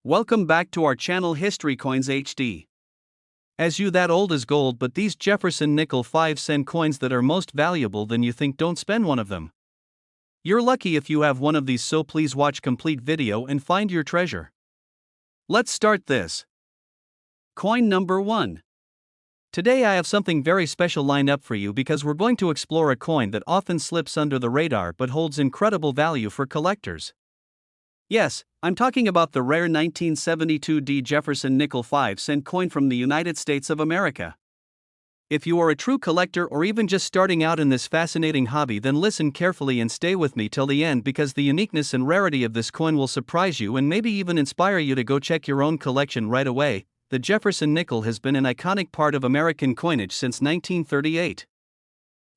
Welcome back to our channel History Coins HD. As you that old as gold, but these Jefferson nickel 5-cent coins that are most valuable than you think, don't spend one of them. You're lucky if you have one of these, so please watch complete video and find your treasure. Let's start this. Coin number 1. Today I have something very special lined up for you because we're going to explore a coin that often slips under the radar but holds incredible value for collectors. Yes, I'm talking about the rare 1972 D. Jefferson nickel 5-cent coin from the United States of America. If you are a true collector or even just starting out in this fascinating hobby, then listen carefully and stay with me till the end, because the uniqueness and rarity of this coin will surprise you and maybe even inspire you to go check your own collection right away. The Jefferson nickel has been an iconic part of American coinage since 1938.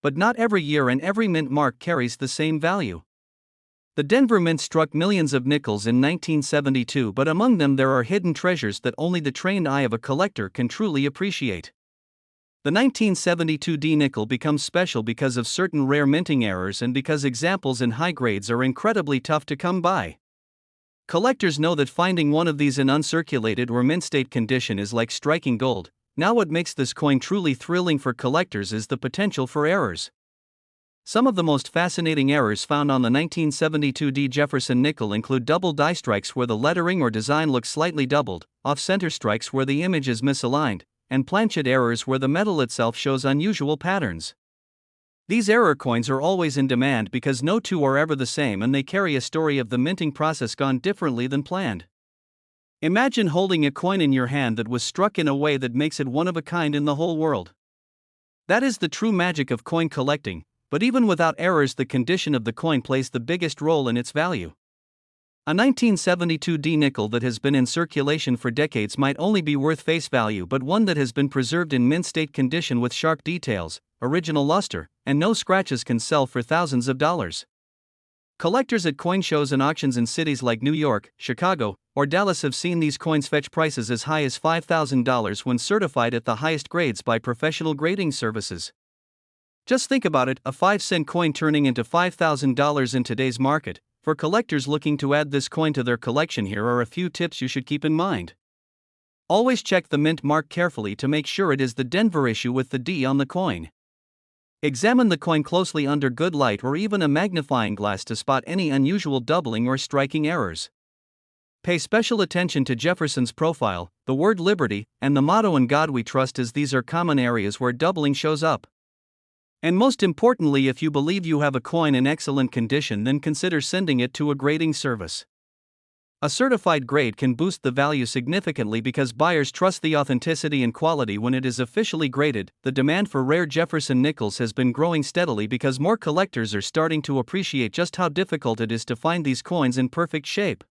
But not every year and every mint mark carries the same value. The Denver Mint struck millions of nickels in 1972, but among them there are hidden treasures that only the trained eye of a collector can truly appreciate. The 1972 D nickel becomes special because of certain rare minting errors and because examples in high grades are incredibly tough to come by. Collectors know that finding one of these in uncirculated or mint state condition is like striking gold. Now, what makes this coin truly thrilling for collectors is the potential for errors. Some of the most fascinating errors found on the 1972 D. Jefferson nickel include double die strikes where the lettering or design looks slightly doubled, off-center strikes where the image is misaligned, and planchet errors where the metal itself shows unusual patterns. These error coins are always in demand because no two are ever the same, and they carry a story of the minting process gone differently than planned. Imagine holding a coin in your hand that was struck in a way that makes it one of a kind in the whole world. That is the true magic of coin collecting. But even without errors, the condition of the coin plays the biggest role in its value. A 1972 D nickel that has been in circulation for decades might only be worth face value, but one that has been preserved in mint state condition with sharp details, original luster, and no scratches can sell for thousands of dollars. Collectors at coin shows and auctions in cities like New York, Chicago, or Dallas have seen these coins fetch prices as high as $5,000 when certified at the highest grades by professional grading services. Just think about it, a 5-cent coin turning into $5,000 in today's market. For collectors looking to add this coin to their collection, here are a few tips you should keep in mind. Always check the mint mark carefully to make sure it is the Denver issue with the D on the coin. Examine the coin closely under good light or even a magnifying glass to spot any unusual doubling or striking errors. Pay special attention to Jefferson's profile, the word liberty, and the motto "In God We Trust", as these are common areas where doubling shows up. And most importantly, if you believe you have a coin in excellent condition, then consider sending it to a grading service. A certified grade can boost the value significantly because buyers trust the authenticity and quality when it is officially graded. The demand for rare Jefferson nickels has been growing steadily because more collectors are starting to appreciate just how difficult it is to find these coins in perfect shape.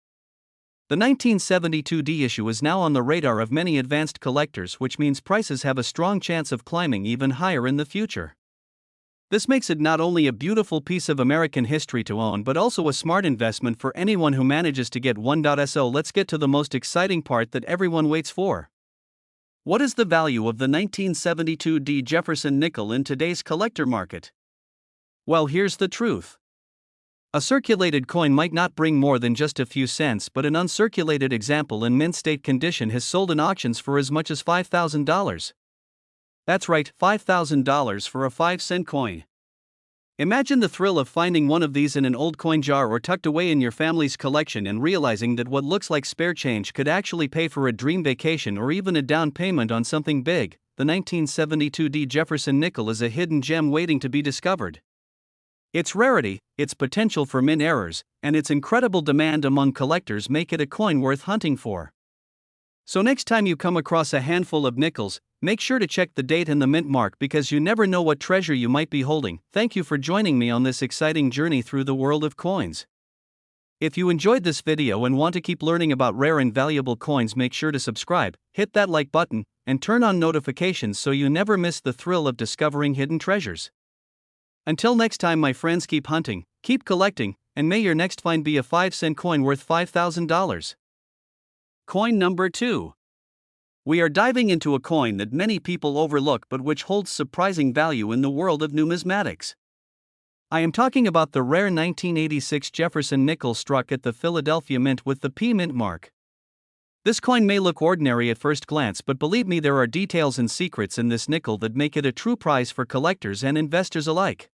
The 1972 D issue is now on the radar of many advanced collectors, which means prices have a strong chance of climbing even higher in the future. This makes it not only a beautiful piece of American history to own, but also a smart investment for anyone who manages to get one. So let's get to the most exciting part that everyone waits for. What is the value of the 1972 D. Jefferson nickel in today's collector market? Well, here's the truth. A circulated coin might not bring more than just a few cents, but an uncirculated example in mint state condition has sold in auctions for as much as $5,000. That's right, $5,000 for a 5-cent coin. Imagine the thrill of finding one of these in an old coin jar or tucked away in your family's collection and realizing that what looks like spare change could actually pay for a dream vacation or even a down payment on something big. The 1972 D. Jefferson nickel is a hidden gem waiting to be discovered. Its rarity, its potential for mint errors, and its incredible demand among collectors make it a coin worth hunting for. So next time you come across a handful of nickels, make sure to check the date and the mint mark, because you never know what treasure you might be holding. Thank you for joining me on this exciting journey through the world of coins. If you enjoyed this video and want to keep learning about rare and valuable coins, make sure to subscribe, hit that like button, and turn on notifications so you never miss the thrill of discovering hidden treasures. Until next time, my friends, keep hunting, keep collecting, and may your next find be a 5-cent coin worth $5,000. Coin number 2. We are diving into a coin that many people overlook but which holds surprising value in the world of numismatics. I am talking about the rare 1986 Jefferson nickel struck at the Philadelphia Mint with the P mint mark. This coin may look ordinary at first glance, but believe me, there are details and secrets in this nickel that make it a true prize for collectors and investors alike.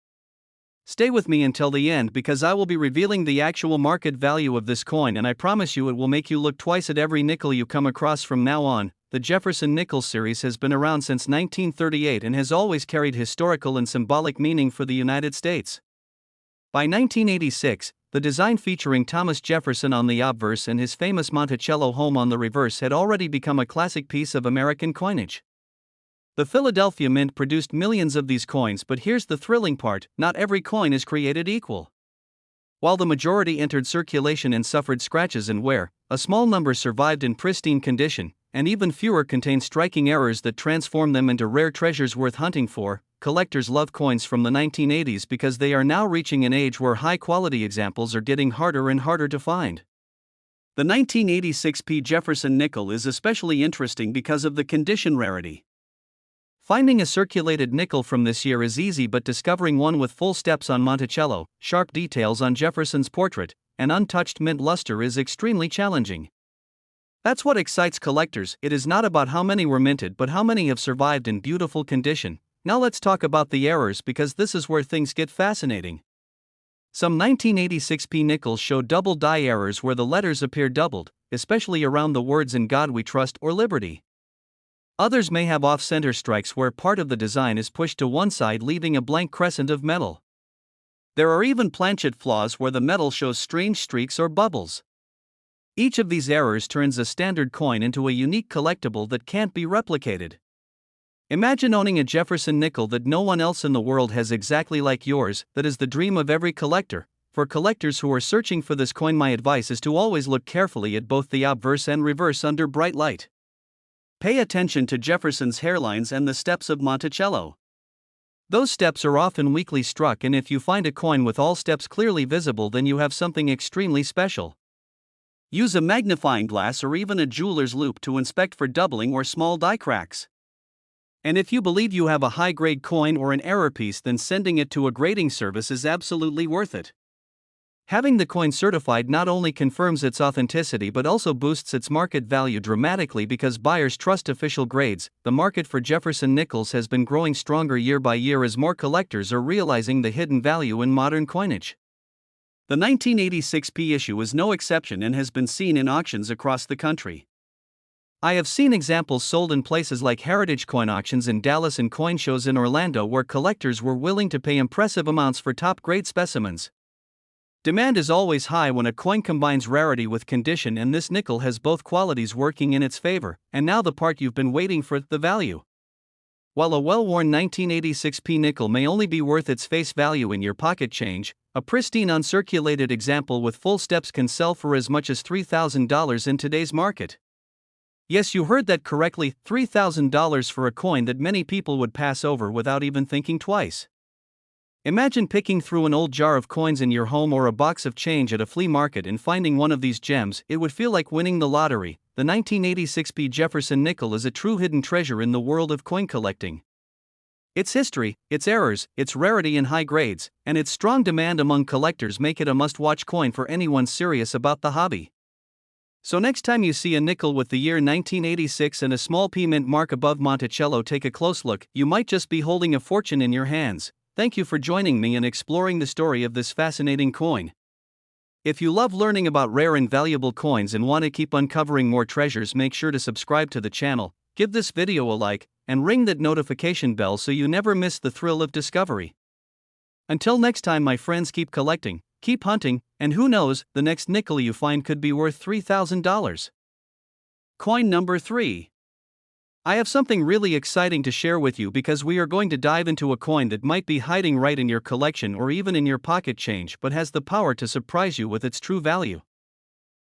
Stay with me until the end because I will be revealing the actual market value of this coin, and I promise you it will make you look twice at every nickel you come across from now on. The Jefferson nickel series has been around since 1938 and has always carried historical and symbolic meaning for the United States. By 1986, the design featuring Thomas Jefferson on the obverse and his famous Monticello home on the reverse had already become a classic piece of American coinage. The Philadelphia Mint produced millions of these coins, but here's the thrilling part: not every coin is created equal. While the majority entered circulation and suffered scratches and wear, a small number survived in pristine condition, and even fewer contained striking errors that transform them into rare treasures worth hunting for. Collectors love coins from the 1980s because they are now reaching an age where high-quality examples are getting harder and harder to find. The 1986 P. Jefferson nickel is especially interesting because of the condition rarity. Finding a circulated nickel from this year is easy, but discovering one with full steps on Monticello, sharp details on Jefferson's portrait, and untouched mint luster is extremely challenging. That's what excites collectors. It is not about how many were minted but how many have survived in beautiful condition. Now let's talk about the errors, because this is where things get fascinating. Some 1986 P nickels show double die errors where the letters appear doubled, especially around the words "In God We Trust" or "Liberty." Others may have off-center strikes where part of the design is pushed to one side, leaving a blank crescent of metal. There are even planchet flaws where the metal shows strange streaks or bubbles. Each of these errors turns a standard coin into a unique collectible that can't be replicated. Imagine owning a Jefferson nickel that no one else in the world has exactly like yours. That is the dream of every collector. For collectors who are searching for this coin, my advice is to always look carefully at both the obverse and reverse under bright light. Pay attention to Jefferson's hairlines and the steps of Monticello. Those steps are often weakly struck, and if you find a coin with all steps clearly visible, then you have something extremely special. Use a magnifying glass or even a jeweler's loupe to inspect for doubling or small die cracks. And if you believe you have a high-grade coin or an error piece, then sending it to a grading service is absolutely worth it. Having the coin certified not only confirms its authenticity but also boosts its market value dramatically because buyers trust official grades. The market for Jefferson nickels has been growing stronger year by year as more collectors are realizing the hidden value in modern coinage. The 1986 P issue is no exception and has been seen in auctions across the country. I have seen examples sold in places like Heritage Coin Auctions in Dallas and coin shows in Orlando where collectors were willing to pay impressive amounts for top-grade specimens. Demand is always high when a coin combines rarity with condition, and this nickel has both qualities working in its favor. And now the part you've been waiting for: the value. While a well-worn 1986 P nickel may only be worth its face value in your pocket change, a pristine uncirculated example with full steps can sell for as much as $3,000 in today's market. Yes, you heard that correctly, $3,000 for a coin that many people would pass over without even thinking twice. Imagine picking through an old jar of coins in your home or a box of change at a flea market and finding one of these gems. It would feel like winning the lottery. The 1986 P Jefferson nickel is a true hidden treasure in the world of coin collecting. Its history, its errors, its rarity in high grades, and its strong demand among collectors make it a must-watch coin for anyone serious about the hobby. So next time you see a nickel with the year 1986 and a small P mint mark above Monticello, take a close look. You might just be holding a fortune in your hands. Thank you for joining me in exploring the story of this fascinating coin. If you love learning about rare and valuable coins and want to keep uncovering more treasures, make sure to subscribe to the channel, give this video a like, and ring that notification bell so you never miss the thrill of discovery. Until next time, my friends, keep collecting, keep hunting, and who knows, the next nickel you find could be worth $3,000. Coin number 3. I have something really exciting to share with you because we are going to dive into a coin that might be hiding right in your collection or even in your pocket change, but has the power to surprise you with its true value.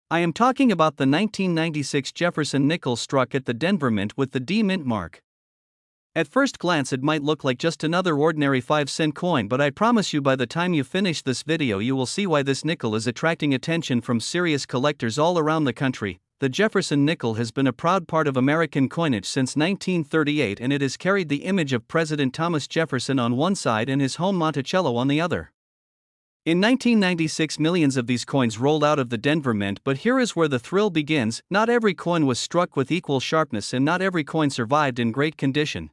I am talking about the 1996 Jefferson nickel struck at the Denver Mint with the D Mint mark. At first glance it might look like just another ordinary 5-cent coin, but I promise you by the time you finish this video you will see why this nickel is attracting attention from serious collectors all around the country. The Jefferson nickel has been a proud part of American coinage since 1938, and it has carried the image of President Thomas Jefferson on one side and his home Monticello on the other. In 1996, millions of these coins rolled out of the Denver Mint, but here is where the thrill begins. Not every coin was struck with equal sharpness, and not every coin survived in great condition.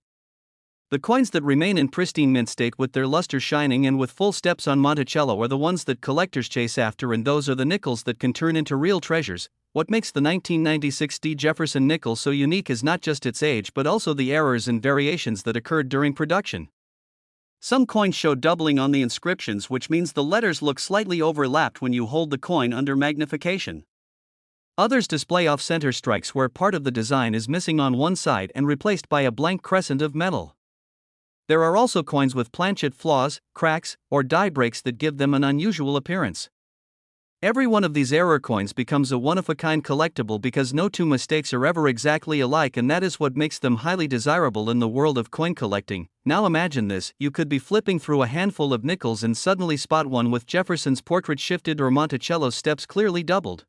The coins that remain in pristine mint state with their luster shining and with full steps on Monticello are the ones that collectors chase after, and those are the nickels that can turn into real treasures. What makes the 1996 Jefferson nickel so unique is not just its age but also the errors and variations that occurred during production. Some coins show doubling on the inscriptions, which means the letters look slightly overlapped when you hold the coin under magnification. Others display off-center strikes where part of the design is missing on one side and replaced by a blank crescent of metal. There are also coins with planchet flaws, cracks, or die breaks that give them an unusual appearance. Every one of these error coins becomes a one-of-a-kind collectible because no two mistakes are ever exactly alike, and that is what makes them highly desirable in the world of coin collecting. Now imagine this: you could be flipping through a handful of nickels and suddenly spot one with Jefferson's portrait shifted or Monticello's steps clearly doubled.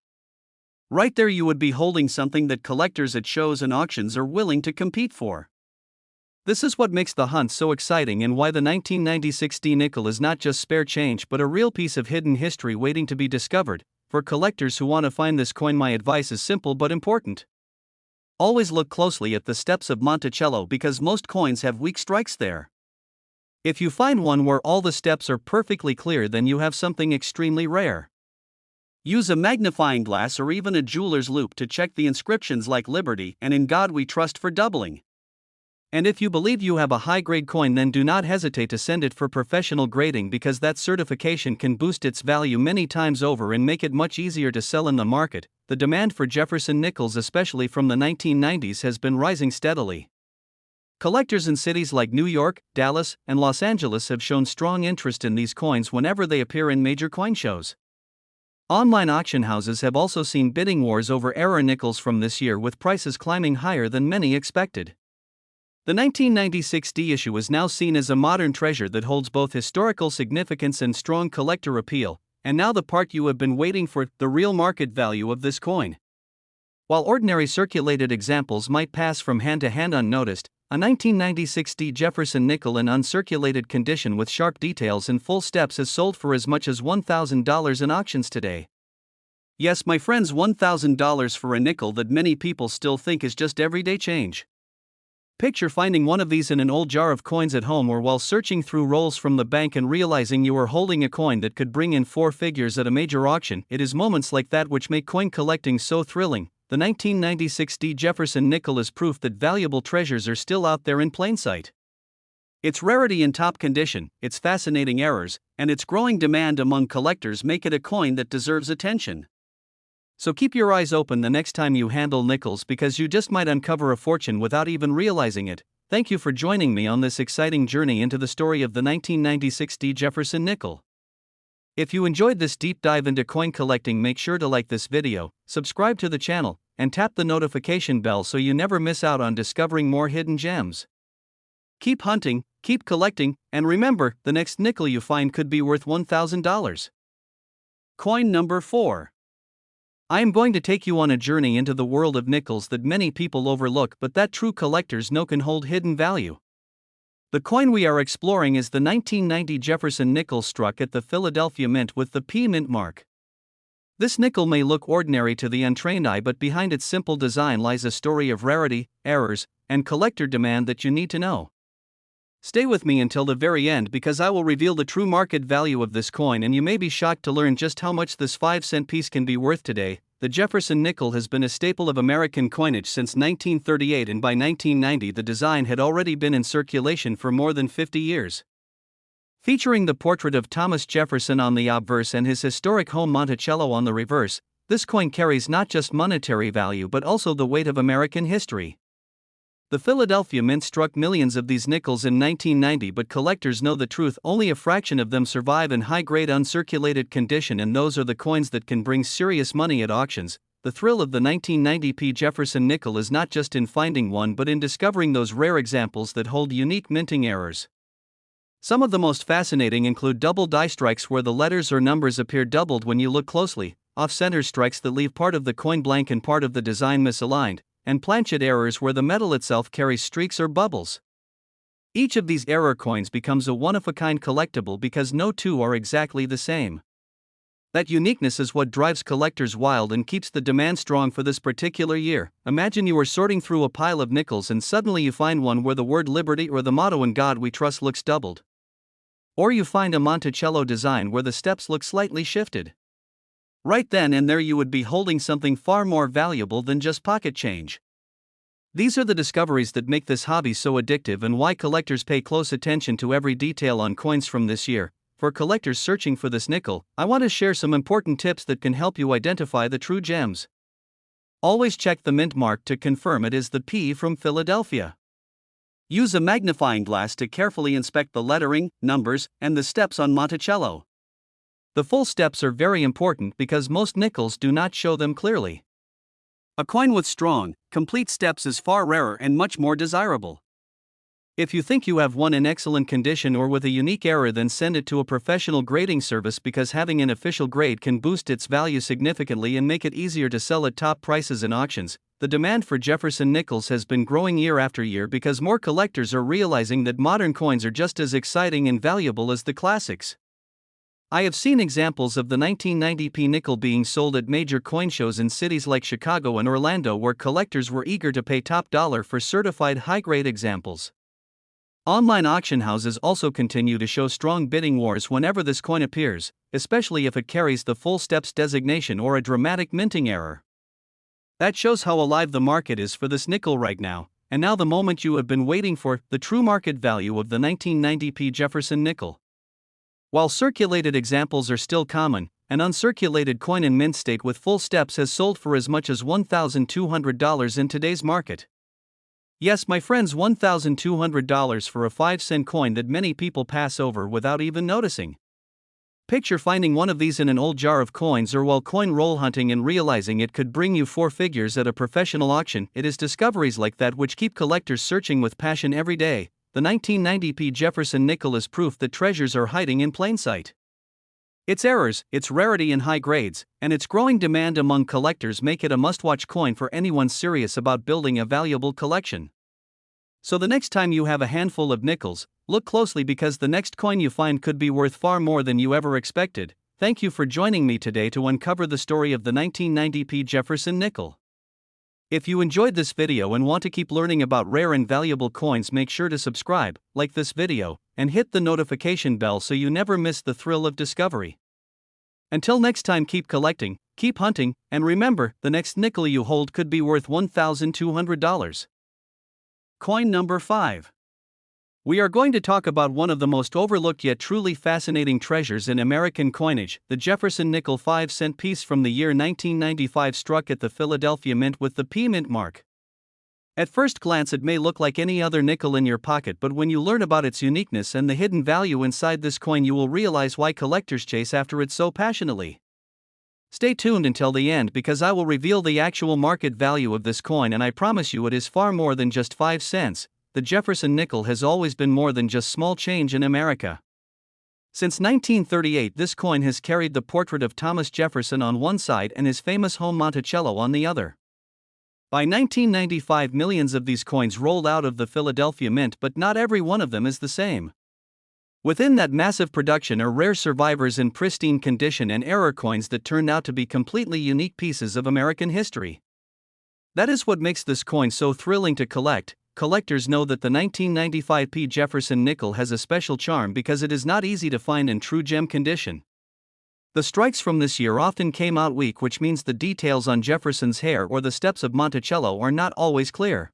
Right there you would be holding something that collectors at shows and auctions are willing to compete for. This is what makes the hunt so exciting and why the 1996 D nickel is not just spare change but a real piece of hidden history waiting to be discovered. For collectors who want to find this coin, my advice is simple but important. Always look closely at the steps of Monticello because most coins have weak strikes there. If you find one where all the steps are perfectly clear, then you have something extremely rare. Use a magnifying glass or even a jeweler's loupe to check the inscriptions like Liberty and In God We Trust for doubling. And if you believe you have a high-grade coin, then do not hesitate to send it for professional grading because that certification can boost its value many times over and make it much easier to sell in the market. The demand for Jefferson nickels, especially from the 1990s, has been rising steadily. Collectors in cities like New York, Dallas, and Los Angeles have shown strong interest in these coins whenever they appear in major coin shows. Online auction houses have also seen bidding wars over error nickels from this year, with prices climbing higher than many expected. The 1996 D issue is now seen as a modern treasure that holds both historical significance and strong collector appeal. And now the part you have been waiting for: the real market value of this coin. While ordinary circulated examples might pass from hand to hand unnoticed, a 1996 D Jefferson nickel in uncirculated condition with sharp details and full steps has sold for as much as $1,000 in auctions today. Yes, my friends, $1,000 for a nickel that many people still think is just everyday change. Picture finding one of these in an old jar of coins at home or while searching through rolls from the bank and realizing you are holding a coin that could bring in four figures at a major auction. It is moments like that which make coin collecting so thrilling. The 1996 D Jefferson nickel is proof that valuable treasures are still out there in plain sight. Its rarity in top condition, its fascinating errors, and its growing demand among collectors make it a coin that deserves attention. So keep your eyes open the next time you handle nickels, because you just might uncover a fortune without even realizing it. Thank you for joining me on this exciting journey into the story of the 1996 D Jefferson nickel. If you enjoyed this deep dive into coin collecting, make sure to like this video, subscribe to the channel, and tap the notification bell so you never miss out on discovering more hidden gems. Keep hunting, keep collecting, and remember, the next nickel you find could be worth $1,000. Coin number 4. I am going to take you on a journey into the world of nickels that many people overlook but that true collectors know can hold hidden value. The coin we are exploring is the 1990 Jefferson nickel struck at the Philadelphia Mint with the P Mint mark. This nickel may look ordinary to the untrained eye, but behind its simple design lies a story of rarity, errors, and collector demand that you need to know. Stay with me until the very end because I will reveal the true market value of this coin, and you may be shocked to learn just how much this 5-cent piece can be worth today. The Jefferson nickel has been a staple of American coinage since 1938, and by 1990 the design had already been in circulation for more than 50 years. Featuring the portrait of Thomas Jefferson on the obverse and his historic home Monticello on the reverse, this coin carries not just monetary value but also the weight of American history. The Philadelphia Mint struck millions of these nickels in 1990, but collectors know the truth: only a fraction of them survive in high-grade uncirculated condition, and those are the coins that can bring serious money at auctions. The thrill of the 1990 P Jefferson nickel is not just in finding one but in discovering those rare examples that hold unique minting errors. Some of the most fascinating include double die strikes where the letters or numbers appear doubled when you look closely, off-center strikes that leave part of the coin blank and part of the design misaligned, and planchet errors where the metal itself carries streaks or bubbles. Each of these error coins becomes a one-of-a-kind collectible because no two are exactly the same. That uniqueness is what drives collectors wild and keeps the demand strong for this particular year. Imagine you are sorting through a pile of nickels and suddenly you find one where the word liberty or the motto "In God We Trust" looks doubled. Or you find a Monticello design where the steps look slightly shifted. Right then and there you would be holding something far more valuable than just pocket change. These are the discoveries that make this hobby so addictive and why collectors pay close attention to every detail on coins from this year. For collectors searching for this nickel, I want to share some important tips that can help you identify the true gems. Always check the mint mark to confirm it is the P from Philadelphia. Use a magnifying glass to carefully inspect the lettering, numbers, and the steps on Monticello. The full steps are very important because most nickels do not show them clearly. A coin with strong, complete steps is far rarer and much more desirable. If you think you have one in excellent condition or with a unique error, then send it to a professional grading service because having an official grade can boost its value significantly and make it easier to sell at top prices in auctions. The demand for Jefferson nickels has been growing year after year because more collectors are realizing that modern coins are just as exciting and valuable as the classics. I have seen examples of the 1990p nickel being sold at major coin shows in cities like Chicago and Orlando where collectors were eager to pay top dollar for certified high-grade examples. Online auction houses also continue to show strong bidding wars whenever this coin appears, especially if it carries the full steps designation or a dramatic minting error. That shows how alive the market is for this nickel right now, and now the moment you have been waiting for, the true market value of the 1990p Jefferson nickel. While circulated examples are still common, an uncirculated coin in mint state with full steps has sold for as much as $1,200 in today's market. Yes, my friends, $1,200 for a 5-cent coin that many people pass over without even noticing. Picture finding one of these in an old jar of coins or while coin roll hunting and realizing it could bring you 4 figures at a professional auction. It is discoveries like that which keep collectors searching with passion every day. The 1990p Jefferson nickel is proof that treasures are hiding in plain sight. Its errors, its rarity in high grades, and its growing demand among collectors make it a must-watch coin for anyone serious about building a valuable collection. So the next time you have a handful of nickels, look closely because the next coin you find could be worth far more than you ever expected. Thank you for joining me today to uncover the story of the 1990p Jefferson nickel. If you enjoyed this video and want to keep learning about rare and valuable coins, make sure to subscribe, like this video, and hit the notification bell so you never miss the thrill of discovery. Until next time, keep collecting, keep hunting, and remember, the next nickel you hold could be worth $1,200. Coin number 5. We are going to talk about one of the most overlooked yet truly fascinating treasures in American coinage, the Jefferson nickel 5-cent piece from the year 1995 struck at the Philadelphia Mint with the P mint mark. At first glance it may look like any other nickel in your pocket, but when you learn about its uniqueness and the hidden value inside this coin, you will realize why collectors chase after it so passionately. Stay tuned until the end because I will reveal the actual market value of this coin, and I promise you it is far more than just 5 cents. The Jefferson nickel has always been more than just small change in America. Since 1938, this coin has carried the portrait of Thomas Jefferson on one side and his famous home Monticello on the other. By 1995, millions of these coins rolled out of the Philadelphia Mint, but not every one of them is the same. Within that massive production are rare survivors in pristine condition and error coins that turned out to be completely unique pieces of American history. That is what makes this coin so thrilling to collect. Collectors know that the 1995p Jefferson nickel has a special charm because it is not easy to find in true gem condition. The strikes from this year often came out weak, which means the details on Jefferson's hair or the steps of Monticello are not always clear.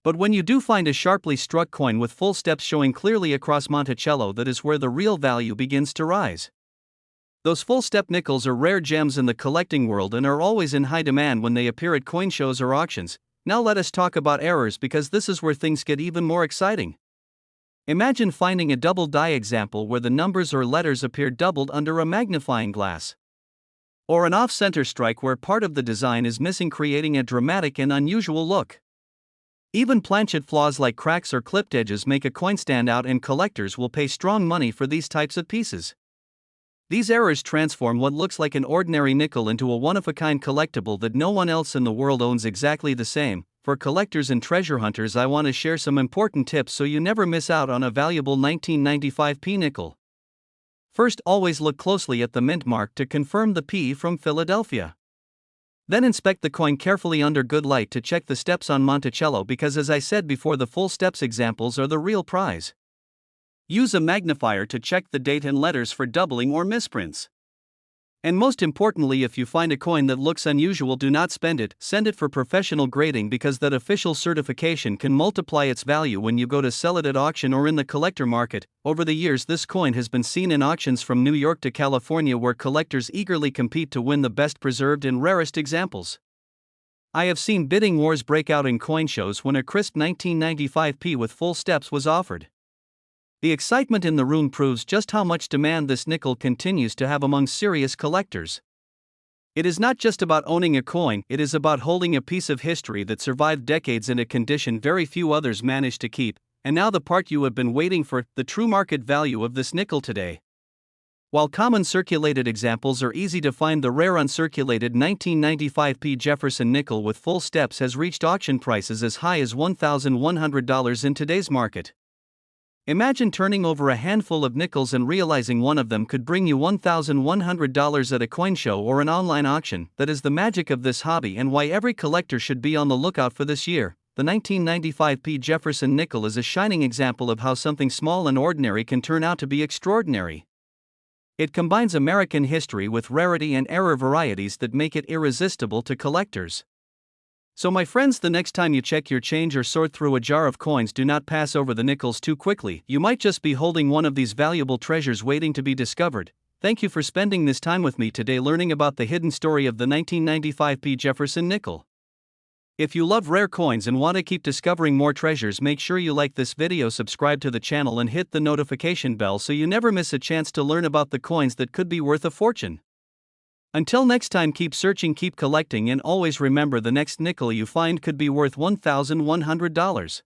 But when you do find a sharply struck coin with full steps showing clearly across Monticello, that is where the real value begins to rise. Those full step nickels are rare gems in the collecting world and are always in high demand when they appear at coin shows or auctions. Now let us talk about errors because this is where things get even more exciting. Imagine finding a double die example where the numbers or letters appear doubled under a magnifying glass. Or an off-center strike where part of the design is missing, creating a dramatic and unusual look. Even planchet flaws like cracks or clipped edges make a coin stand out, and collectors will pay strong money for these types of pieces. These errors transform what looks like an ordinary nickel into a one-of-a-kind collectible that no one else in the world owns exactly the same. for collectors and treasure hunters, I want to share some important tips so you never miss out on a valuable 1995 P nickel. First, always look closely at the mint mark to confirm the P from Philadelphia. Then inspect the coin carefully under good light to check the steps on Monticello, because as I said before, the full steps examples are the real prize. Use a magnifier to check the date and letters for doubling or misprints. And most importantly, if you find a coin that looks unusual, do not spend it, send it for professional grading, because that official certification can multiply its value when you go to sell it at auction or in the collector market. Over the years, this coin has been seen in auctions from New York to California, where collectors eagerly compete to win the best preserved and rarest examples. I have seen bidding wars break out in coin shows when a crisp 1995 P with full steps was offered. The excitement in the room proves just how much demand this nickel continues to have among serious collectors. It is not just about owning a coin, it is about holding a piece of history that survived decades in a condition very few others managed to keep. And now the part you have been waiting for, the true market value of this nickel today. While common circulated examples are easy to find, the rare uncirculated 1995 P Jefferson nickel with full steps has reached auction prices as high as $1,100 in today's market. Imagine turning over a handful of nickels and realizing one of them could bring you $1,100 at a coin show or an online auction. That is the magic of this hobby, and why every collector should be on the lookout for this year. The 1995 P Jefferson nickel is a shining example of how something small and ordinary can turn out to be extraordinary. It combines American history with rarity and rare varieties that make it irresistible to collectors. So my friends, the next time you check your change or sort through a jar of coins, do not pass over the nickels too quickly. You might just be holding one of these valuable treasures waiting to be discovered. Thank you for spending this time with me today, learning about the hidden story of the 1995 P Jefferson nickel. If you love rare coins and want to keep discovering more treasures, make sure you like this video, subscribe to the channel, and hit the notification bell so you never miss a chance to learn about the coins that could be worth a fortune. Until next time, keep searching, keep collecting, and always remember, the next nickel you find could be worth $1,100.